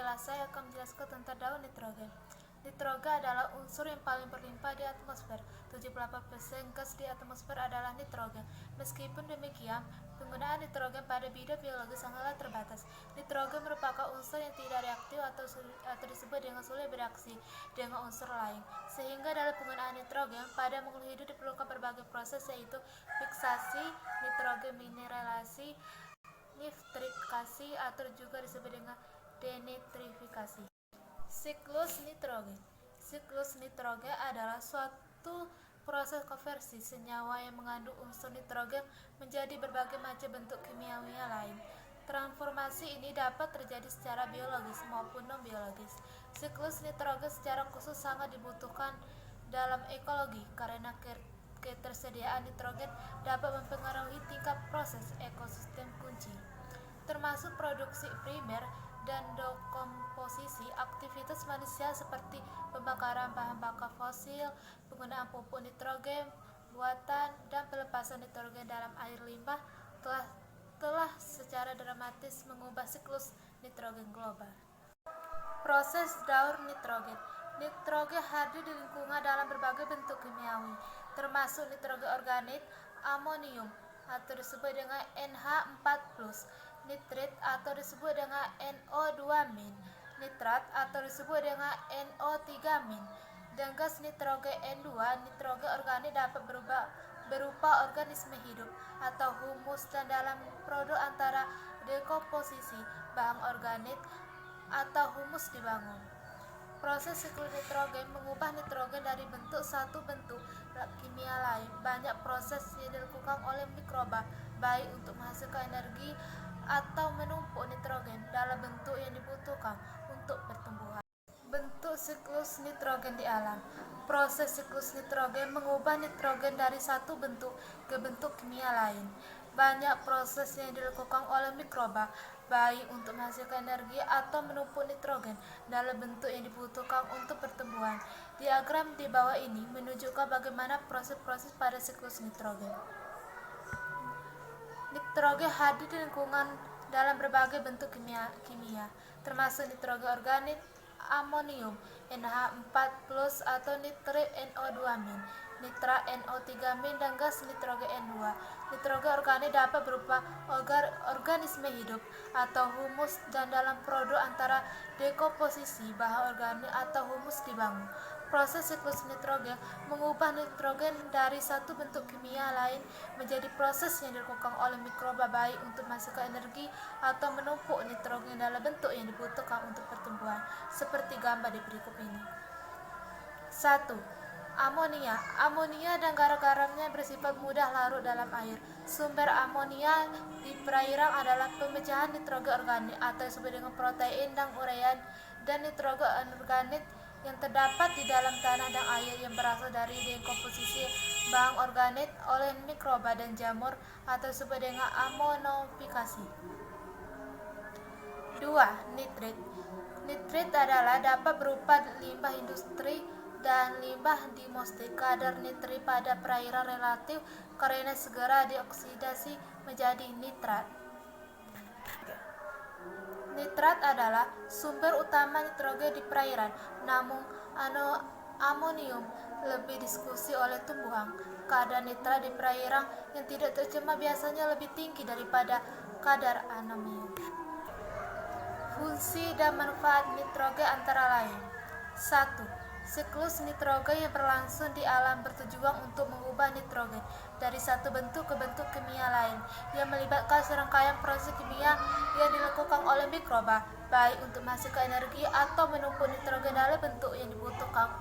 adalah saya akan menjelaskan tentang daun nitrogen. Nitrogen adalah unsur yang paling berlimpah di atmosfer. 78% gas di atmosfer adalah nitrogen. Meskipun demikian, penggunaan nitrogen pada bidang biologi sangatlah terbatas. Nitrogen merupakan unsur yang tidak reaktif atau disebut dengan sulit bereaksi dengan unsur lain. Sehingga dalam penggunaan nitrogen pada makhluk hidup diperlukan berbagai proses, yaitu fiksasi, nitrogen mineralisasi, nitrifikasi, atau juga disebut dengan denitrifikasi. Siklus nitrogen. Siklus nitrogen adalah suatu proses konversi senyawa yang mengandung unsur nitrogen menjadi berbagai macam bentuk kimiawi lain. Transformasi ini dapat terjadi secara biologis maupun non-biologis. Siklus nitrogen secara khusus sangat dibutuhkan dalam ekologi karena ketersediaan nitrogen dapat mempengaruhi tingkat proses ekosistem kunci, termasuk produksi primer dan dekomposisi. Aktivitas manusia seperti pembakaran bahan bakar fosil, penggunaan pupuk nitrogen buatan, dan pelepasan nitrogen dalam air limbah telah secara dramatis mengubah siklus nitrogen global. Proses daur nitrogen. Nitrogen hadir di lingkungan dalam berbagai bentuk kimiawi, termasuk nitrogen organik, amonium atau disebut dengan NH4+, nitrit atau disebut dengan NO2-, nitrat atau disebut dengan NO3-, dan gas nitrogen N2. Nitrogen organik dapat berupa organisme hidup atau humus, dan dalam produk antara dekomposisi bahan organik atau humus dibangun. Proses siklus nitrogen mengubah nitrogen dari satu bentuk kimia lain. Banyak proses yang dilakukan oleh mikroba, baik untuk menghasilkan energi atau menumpuk nitrogen dalam bentuk yang dibutuhkan untuk pertumbuhan. Bentuk siklus nitrogen di alam. Proses siklus nitrogen mengubah nitrogen dari satu bentuk ke bentuk kimia lain. Banyak proses yang dilakukan oleh mikroba, baik untuk menghasilkan energi atau menumpuk nitrogen dalam bentuk yang dibutuhkan untuk pertumbuhan. Diagram di bawah ini menunjukkan bagaimana proses-proses pada siklus nitrogen. Nitrogen hadir di lingkungan dalam berbagai bentuk kimia, termasuk nitrogen organik, amonium, NH4+, atau nitrit NO2-, nitrat NO3-, dan gas nitrogen N2. Nitrogen organik dapat berupa organisme hidup atau humus, dan dalam produk antara dekomposisi bahan organik atau humus dibangun. Proses siklus nitrogen mengubah nitrogen dari satu bentuk kimia lain menjadi proses yang dilakukan oleh mikroba, baik untuk menghasilkan energi atau menumpuk nitrogen dalam bentuk yang dibutuhkan untuk pertumbuhan, seperti gambar di berikut ini. 1. Amonia. Amonia dan garam-garamnya bersifat mudah larut dalam air. Sumber amonia di perairan adalah pemecahan nitrogen organik atau disebut dengan protein dan urean, dan nitrogen anorganik yang terdapat di dalam tanah dan air yang berasal dari dekomposisi bahan organik oleh mikroba dan jamur atau disebut dengan amonifikasi. 2. Nitrit. Nitrit adalah dapat berupa limbah industri dan limbah domestik. Kadar nitrit pada perairan relatif karena segera dioksidasi menjadi nitrat. Nitrat adalah sumber utama nitrogen di perairan, namun amonium lebih diskusi oleh tumbuhan. Kadar nitrat di perairan yang tidak tercemar biasanya lebih tinggi daripada kadar amonium. Fungsi dan manfaat nitrogen antara lain. 1. Siklus nitrogen yang berlangsung di alam bertujuan untuk mengubah nitrogen dari satu bentuk ke bentuk kimia lain, yang melibatkan serangkaian proses kimia yang dilakukan oleh mikroba, baik untuk menghasilkan energi atau menumpuk nitrogen dalam bentuk yang dibutuhkan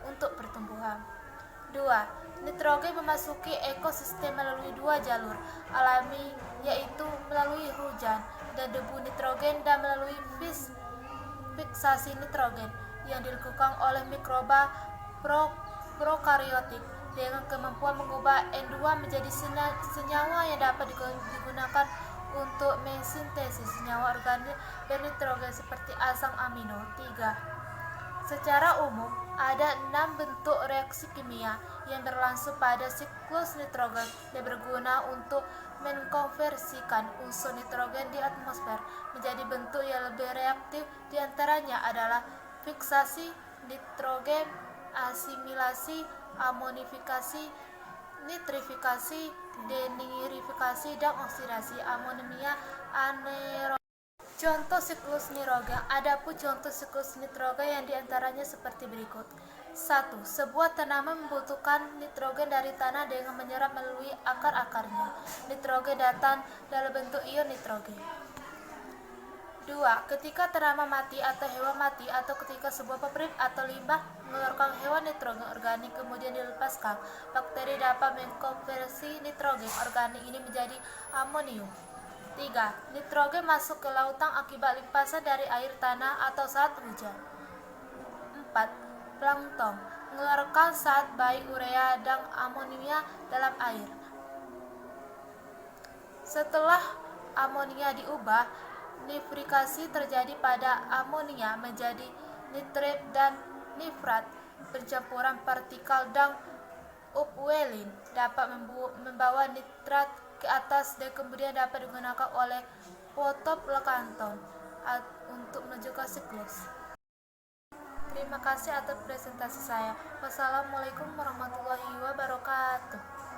untuk pertumbuhan. 2. Nitrogen memasuki ekosistem melalui dua jalur alami, yaitu melalui hujan dan debu nitrogen dan melalui fiksasi nitrogen yang dilakukan oleh mikroba prokariotik dengan kemampuan mengubah N2 menjadi senyawa yang dapat digunakan untuk mensintesis senyawa organik bernitrogen seperti asam amino. 3. Secara umum, Ada 6 bentuk reaksi kimia yang berlangsung pada siklus nitrogen yang berguna untuk mengkonversikan unsur nitrogen di atmosfer menjadi bentuk yang lebih reaktif. Di antaranya adalah fiksasi nitrogen, asimilasi, amonifikasi, nitrifikasi, denitrifikasi, dan oksidasi amonia anaerob. Contoh siklus nitrogen. Adapun contoh siklus nitrogen yang diantaranya seperti berikut. 1. Sebuah tanaman membutuhkan nitrogen dari tanah dengan menyerap melalui akar-akarnya. Nitrogen datang dalam bentuk ion nitrogen. 2. Ketika tanaman mati atau hewan mati, atau ketika sebuah pabrik atau limbah mengeluarkan hewan nitrogen organik kemudian dilepaskan, bakteri dapat mengkonversi nitrogen organik ini menjadi amonium. 3. Nitrogen masuk ke lautan akibat limpasan dari air tanah atau saat hujan. 4. Plankton mengeluarkan zat baik urea dan amonia dalam air. Setelah amonia diubah, nitrifikasi terjadi pada amonia menjadi nitrat dan nitrat. Pencampuran partikel dan upwelling dapat membawa nitrat ke atas dan kemudian dapat digunakan oleh fotoplankton untuk menunjukkan siklus. Terima kasih atas presentasi saya. Wassalamualaikum warahmatullahi wabarakatuh.